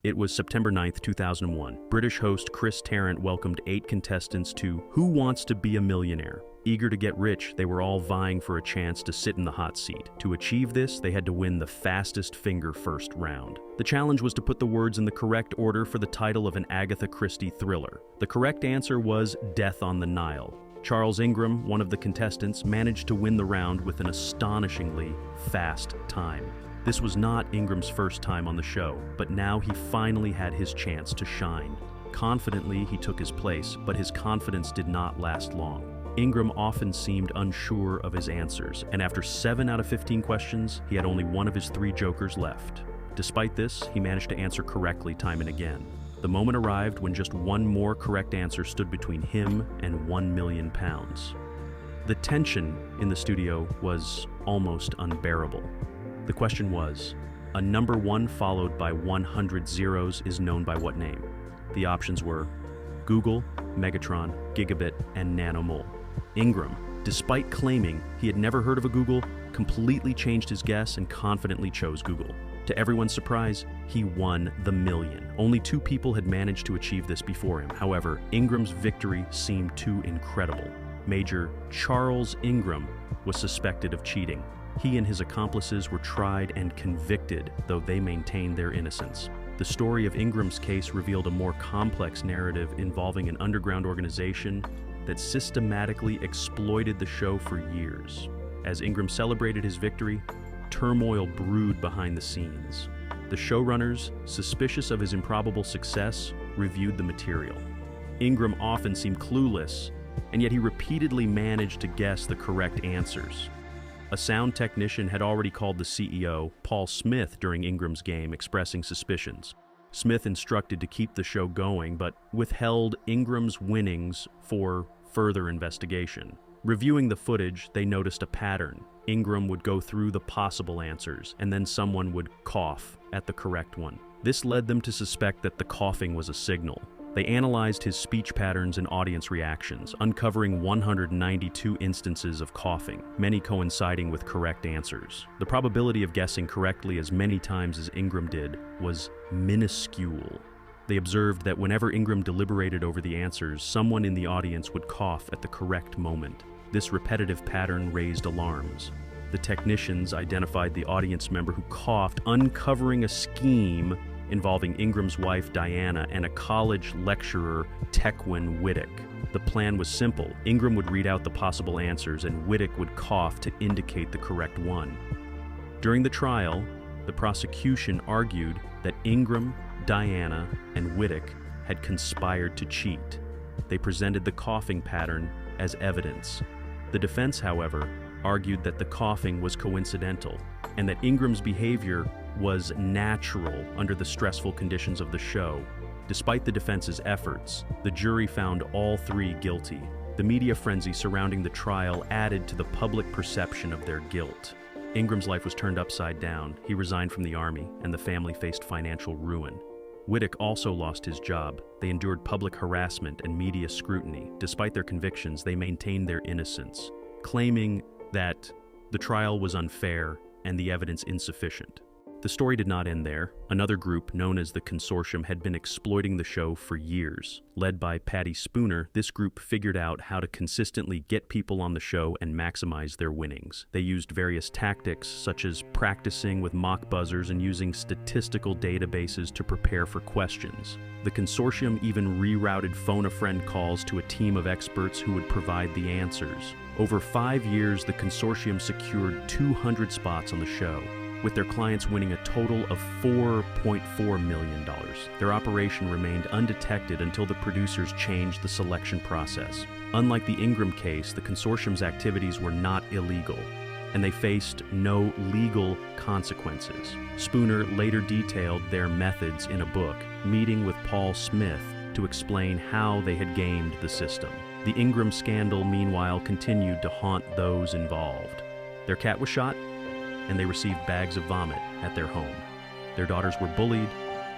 It was September 9th, 2001. British host Chris Tarrant welcomed 8 contestants to Who Wants to Be a Millionaire? Eager to get rich, they were all vying for a chance to sit in the hot seat. To achieve this, they had to win the fastest finger first round. The challenge was to put the words in the correct order for the title of an Agatha Christie thriller. The correct answer was Death on the Nile. Charles Ingram, one of the contestants, managed to win the round with an astonishingly fast time. This was not Ingram's first time on the show, but now he finally had his chance to shine. Confidently, he took his place, but his confidence did not last long. Ingram often seemed unsure of his answers, and after 7 out of 15 questions, he had only one of his 3 jokers left. Despite this, he managed to answer correctly time and again. The moment arrived when just one more correct answer stood between him and £1 million. The tension in the studio was almost unbearable. The question was, a number 1 followed by 100 zeros is known by what name? The options were Google, Megatron, Gigabit, and Nanomole. Ingram, despite claiming he had never heard of a Google, completely changed his guess and confidently chose Google. To everyone's surprise, he won the million. Only 2 people had managed to achieve this before him. However, Ingram's victory seemed too incredible. Major Charles Ingram was suspected of cheating. He and his accomplices were tried and convicted, though they maintained their innocence. The story of Ingram's case revealed a more complex narrative involving an underground organization that systematically exploited the show for years. As Ingram celebrated his victory, turmoil brewed behind the scenes. The showrunners, suspicious of his improbable success, reviewed the material. Ingram often seemed clueless, and yet he repeatedly managed to guess the correct answers. A sound technician had already called the CEO, Paul Smith, during Ingram's game, expressing suspicions. Smith instructed to keep the show going, but withheld Ingram's winnings for further investigation. Reviewing the footage, they noticed a pattern. Ingram would go through the possible answers, and then someone would cough at the correct one. This led them to suspect that the coughing was a signal. They analyzed his speech patterns and audience reactions, uncovering 192 instances of coughing, many coinciding with correct answers. The probability of guessing correctly as many times as Ingram did was minuscule. They observed that whenever Ingram deliberated over the answers, someone in the audience would cough at the correct moment. This repetitive pattern raised alarms. The technicians identified the audience member who coughed, uncovering a scheme involving Ingram's wife Diana and a college lecturer, Tecwen Whittock. The plan was simple. Ingram would read out the possible answers and Whittock would cough to indicate the correct one. During the trial, the prosecution argued that Ingram, Diana, and Whittock had conspired to cheat. They presented the coughing pattern as evidence. The defense, however, argued that the coughing was coincidental and that Ingram's behavior was natural under the stressful conditions of the show. Despite the defense's efforts, the jury found all 3 guilty. The media frenzy surrounding the trial added to the public perception of their guilt. Ingram's life was turned upside down. He resigned from the army, and the family faced financial ruin. Whittock also lost his job. They endured public harassment and media scrutiny. Despite their convictions, they maintained their innocence, claiming that the trial was unfair and the evidence insufficient. The story did not end there. Another group, known as the Consortium, had been exploiting the show for years. Led by Patty Spooner, this group figured out how to consistently get people on the show and maximize their winnings. They used various tactics, such as practicing with mock buzzers and using statistical databases to prepare for questions. The Consortium even rerouted phone-a-friend calls to a team of experts who would provide the answers. Over 5 years, the Consortium secured 200 spots on the show, with their clients winning a total of $4.4 million. Their operation remained undetected until the producers changed the selection process. Unlike the Ingram case, the Consortium's activities were not illegal, and they faced no legal consequences. Spooner later detailed their methods in a book, Meeting with Paul Smith, to explain how they had gamed the system. The Ingram scandal, meanwhile, continued to haunt those involved. Their cat was shot, and they received bags of vomit at their home. Their daughters were bullied,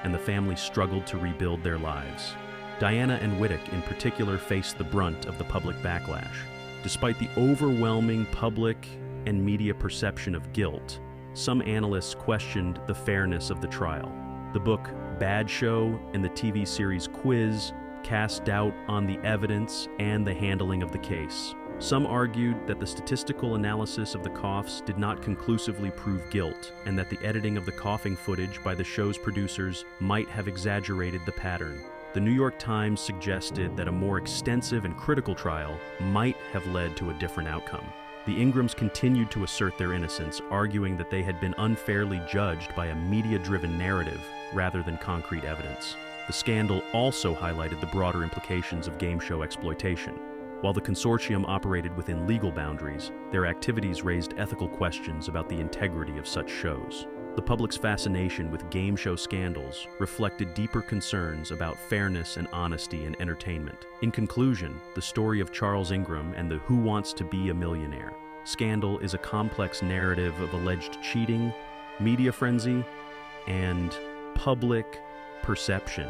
and the family struggled to rebuild their lives. Diana and Whittock, in particular, faced the brunt of the public backlash. Despite the overwhelming public and media perception of guilt, some analysts questioned the fairness of the trial. The book Bad Show and the TV series Quiz cast doubt on the evidence and the handling of the case. Some argued that the statistical analysis of the coughs did not conclusively prove guilt, and that the editing of the coughing footage by the show's producers might have exaggerated the pattern. The New York Times suggested that a more extensive and critical trial might have led to a different outcome. The Ingrams continued to assert their innocence, arguing that they had been unfairly judged by a media-driven narrative rather than concrete evidence. The scandal also highlighted the broader implications of game show exploitation. While the Consortium operated within legal boundaries, their activities raised ethical questions about the integrity of such shows. The public's fascination with game show scandals reflected deeper concerns about fairness and honesty in entertainment. In conclusion, the story of Charles Ingram and the Who Wants to Be a Millionaire scandal is a complex narrative of alleged cheating, media frenzy, and public perception.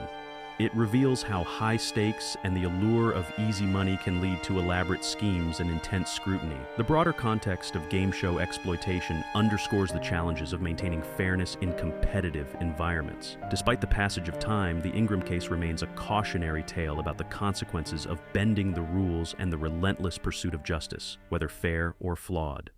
It reveals how high stakes and the allure of easy money can lead to elaborate schemes and intense scrutiny. The broader context of game show exploitation underscores the challenges of maintaining fairness in competitive environments. Despite the passage of time, the Ingram case remains a cautionary tale about the consequences of bending the rules and the relentless pursuit of justice, whether fair or flawed.